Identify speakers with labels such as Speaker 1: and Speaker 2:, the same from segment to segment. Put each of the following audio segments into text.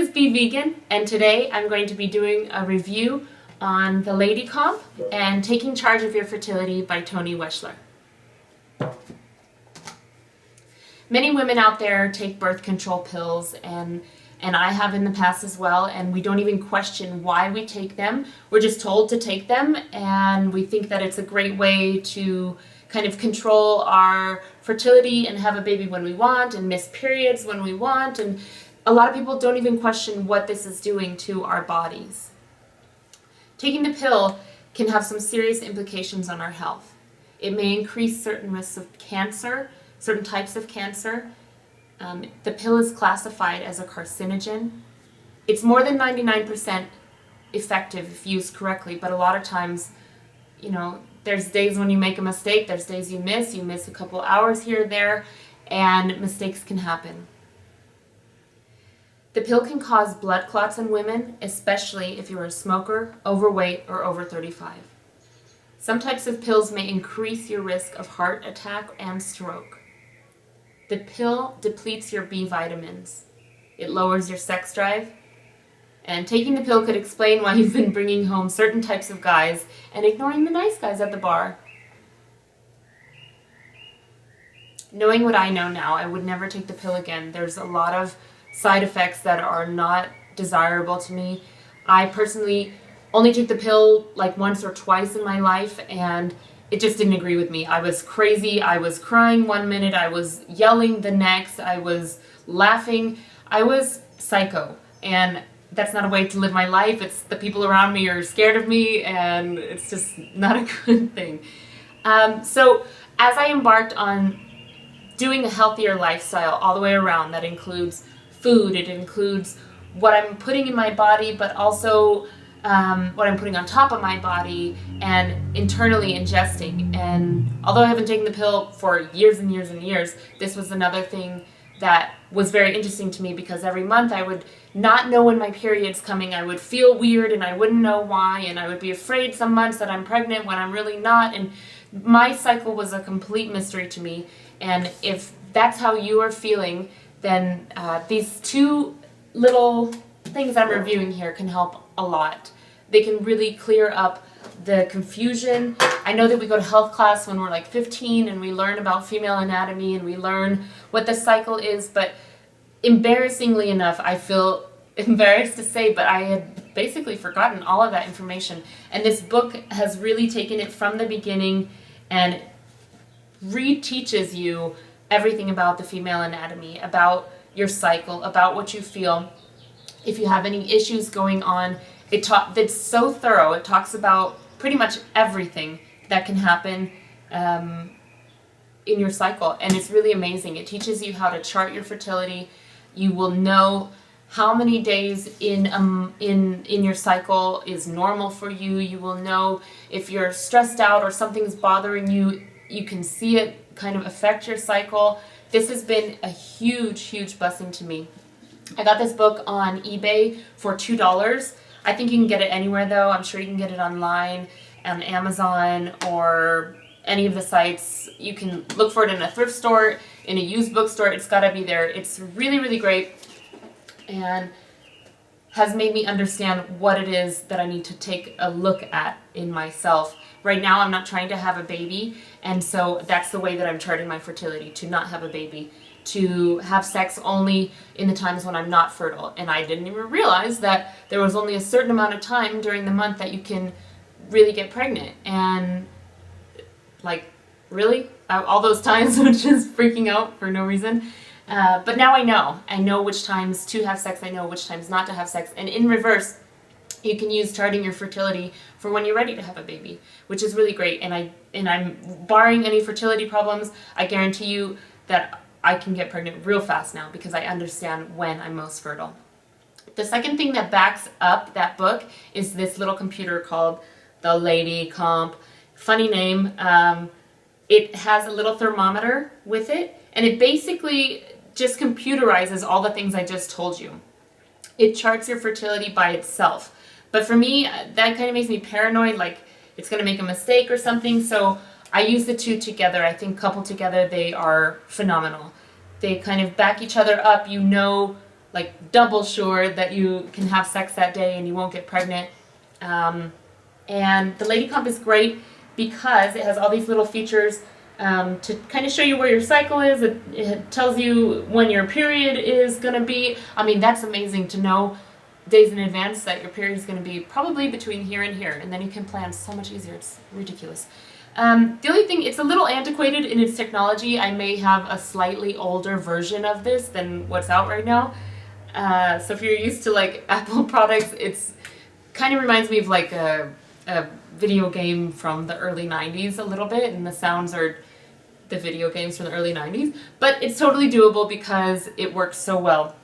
Speaker 1: is BVGAN, and today I'm going to be doing a review on the Lady Comp and Taking Charge of Your Fertility by Toni Weschler. Many women out there take birth control pills, and I have in the past as well, and we don't even question why we take them. We're just told to take them, and we think that it's a great way to kind of control our fertility and have a baby when we want and miss periods when we want, and a lot of people don't even question what this is doing to our bodies. Taking the pill can have some serious implications on our health. It may increase certain risks of cancer, certain types of cancer. The pill is classified as a carcinogen. It's more than 99% effective if used correctly, but a lot of times, you know, there's days when you make a mistake, there's days you miss a couple hours here or there, and mistakes can happen. The pill can cause blood clots in women, especially if you're a smoker, overweight, or over 35. Some types of pills may increase your risk of heart attack and stroke. The pill depletes your B vitamins. It lowers your sex drive. And taking the pill could explain why you've been bringing home certain types of guys and ignoring the nice guys at the bar. Knowing what I know now, I would never take the pill again. There's a lot of side effects that are not desirable to me. I personally only took the pill like once or twice in my life, and it just didn't agree with me. I was crazy. I was crying one minute. I was yelling the next. I was laughing. I was psycho, and that's not a way to live my life. It's the people around me are scared of me, and it's just not a good thing. So as I embarked on doing a healthier lifestyle all the way around, that includes food, it includes what I'm putting in my body, but also what I'm putting on top of my body and internally ingesting. And although I haven't taken the pill for years and years and years, this was another thing that was very interesting to me, because every month I would not know when my period's coming. I would feel weird and I wouldn't know why, and I would be afraid some months that I'm pregnant when I'm really not, and my cycle was a complete mystery to me. And if that's how you are feeling, then these two little things I'm reviewing here can help a lot. They can really clear up the confusion. I know that we go to health class when we're like 15 and we learn about female anatomy and we learn what the cycle is, but embarrassingly enough, I feel embarrassed to say, but I had basically forgotten all of that information. And this book has really taken it from the beginning and reteaches you everything about the female anatomy, about your cycle, about what you feel. If you have any issues going on, it's so thorough. It talks about pretty much everything that can happen in your cycle, and it's really amazing. It teaches you how to chart your fertility. You will know how many days in your cycle is normal for you. You will know if you're stressed out or something's bothering you. You can see it kind of affect your cycle. This has been a huge blessing to me. I got this book on eBay for $2. I think you can get it anywhere though. I'm sure you can get it online on Amazon or any of the sites. You can look for it in a thrift store, in a used bookstore. It's got to be there. It's really great, and has made me understand what it is that I need to take a look at in myself. Right now I'm not trying to have a baby, and so that's the way that I'm charting my fertility, to not have a baby, to have sex only in the times when I'm not fertile. And I didn't even realize that there was only a certain amount of time during the month that you can really get pregnant. And like, really? All those times which is freaking out for no reason. But now I know which times to have sex, I know which times not to have sex. And in reverse, you can use charting your fertility for when you're ready to have a baby, which is really great. And I'm barring any fertility problems, I guarantee you that I can get pregnant real fast now because I understand when I'm most fertile. The second thing that backs up that book is this little computer called the Lady Comp. Funny name. It has a little thermometer with it, and it basically just computerizes all the things I just told you. It charts your fertility by itself. But for me, that kind of makes me paranoid, like it's going to make a mistake or something. So I use the two together. I think coupled together, they are phenomenal. They kind of back each other up. You know like double sure that you can have sex that day and you won't get pregnant. And the Lady Comp is great because it has all these little features to kind of show you where your cycle is. It tells you when your period is going to be. I mean, that's amazing to know days in advance that your period is going to be probably between here and here, and then you can plan so much easier. It's ridiculous. The only thing, it's a little antiquated in its technology. I may have a slightly older version of this than what's out right now. So if you're used to like Apple products, it's kind of reminds me of like a video game from the early 90s a little bit, and the sounds are the video games from the early 90s, but it's totally doable because it works so well.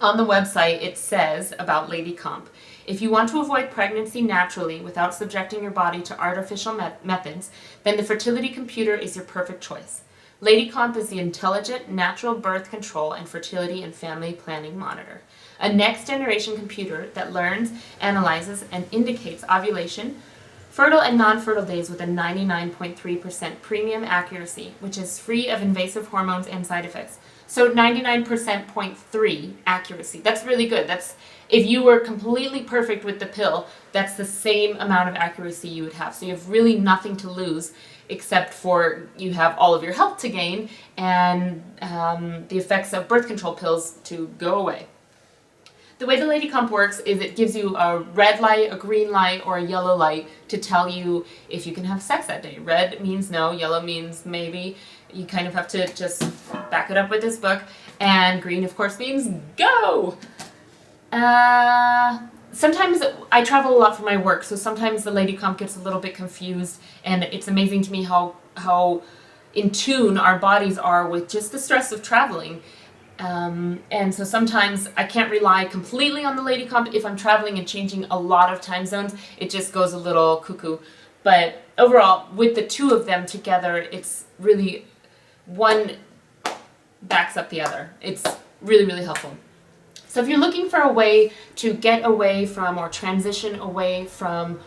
Speaker 1: On the website it says about Lady Comp, if you want to avoid pregnancy naturally without subjecting your body to artificial methods, then the fertility computer is your perfect choice. Lady Comp is the intelligent, natural birth control and fertility and family planning monitor. A next-generation computer that learns, analyzes, and indicates ovulation, fertile and non-fertile days with a 99.3% premium accuracy, which is free of invasive hormones and side effects. So 99.3% accuracy. That's really good. That's if you were completely perfect with the pill, that's the same amount of accuracy you would have. So you have really nothing to lose except for you have all of your health to gain and the effects of birth control pills to go away. The way the Lady Comp works is it gives you a red light, a green light, or a yellow light to tell you if you can have sex that day. Red means no, yellow means maybe. You kind of have to just back it up with this book. And green, of course, means go! Sometimes I travel a lot for my work, so sometimes the Lady Comp gets a little bit confused, and it's amazing to me how in tune our bodies are with just the stress of traveling. And so sometimes I can't rely completely on the Lady Comp. If I'm traveling and changing a lot of time zones, it just goes a little cuckoo. But overall, with the two of them together, it's really, one backs up the other. It's really, really helpful. So if you're looking for a way to get away from or transition away from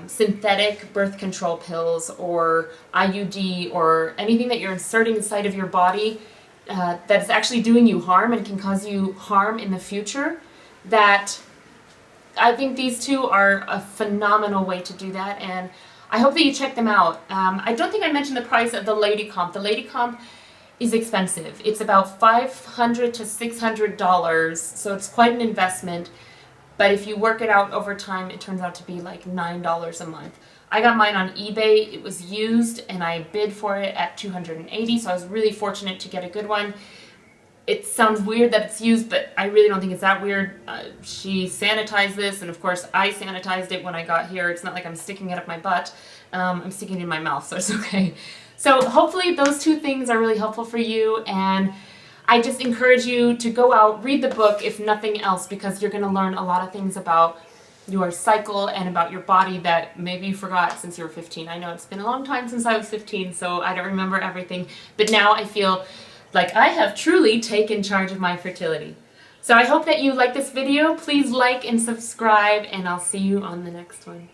Speaker 1: synthetic birth control pills or IUD or anything that you're inserting inside of your body that is actually doing you harm and can cause you harm in the future, that I think these two are a phenomenal way to do that, and I hope that you check them out. I don't think I mentioned the price of the Lady Comp. The Lady Comp is expensive. It's about $500 to $600, so it's quite an investment, but if you work it out over time, it turns out to be like $9 a month. I got mine on eBay. It was used, and I bid for it at $280, so I was really fortunate to get a good one. It sounds weird that it's used, but I really don't think it's that weird. She sanitized this, and of course I sanitized it when I got here. It's not like I'm sticking it up my butt. I'm sticking it in my mouth, so it's okay. So hopefully those two things are really helpful for you, and I just encourage you to go out, read the book, if nothing else, because you're going to learn a lot of things about your cycle and about your body that maybe you forgot since you were 15. I know it's been a long time since I was 15, so I don't remember everything, but now I feel like I have truly taken charge of my fertility. So I hope that you like this video. Please like and subscribe, and I'll see you on the next one.